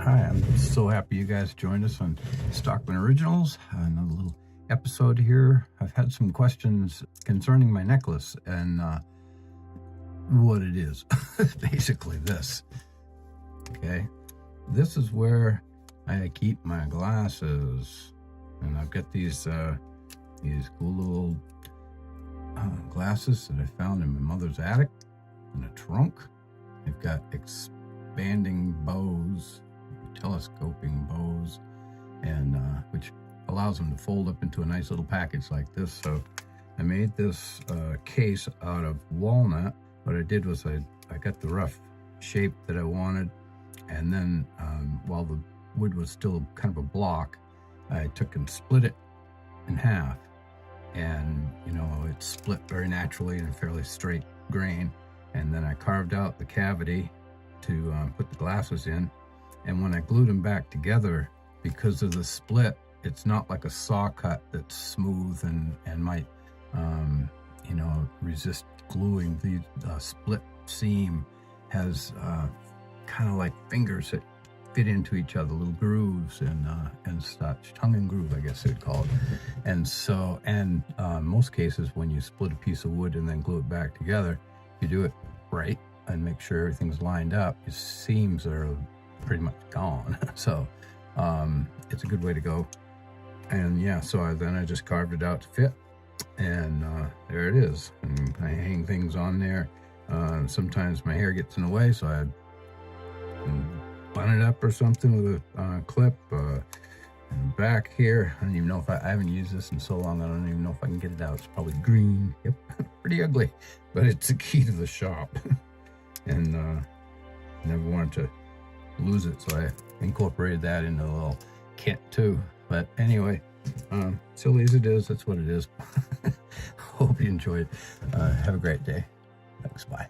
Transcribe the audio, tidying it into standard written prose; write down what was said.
Hi, I'm so happy you guys joined us on Stockman Originals. Another little episode here. I've had some questions concerning my necklace and what it is. Basically this. Okay, this is where I keep my glasses, and I've got these cool little glasses that I found in my mother's attic in a trunk. They've got expanding bows, telescoping bows, and which allows them to fold up into a nice little package like this. So I made this case out of walnut. What I did was I got the rough shape that I wanted, and then while the wood was still kind of a block, I took and split it in half, and it split very naturally in a fairly straight grain. And then I carved out the cavity to put the glasses in. And when I glued them back together, because of the split, it's not like a saw cut that's smooth and might, resist gluing. The split seam has kind of like fingers that fit into each other, little grooves and such, tongue and groove, I guess they'd call it. And so, most cases, when you split a piece of wood and then glue it back together, you do it right and make sure everything's lined up, your seams are pretty much gone. So it's a good way to go. And yeah, so then I just carved it out to fit, and there it is. And I hang things on there. Sometimes my hair gets in the way, so I bun it up or something with a clip. And back here, I don't even know if I haven't used this in so long, I don't even know if I can get it out. It's probably green. Yep, pretty ugly, but it's the key to the shop. And never wanted to lose it, so I incorporated that into a little kit too. But anyway, silly as it is, that's what it is. Hope you enjoyed. Have a great day. Thanks. Bye.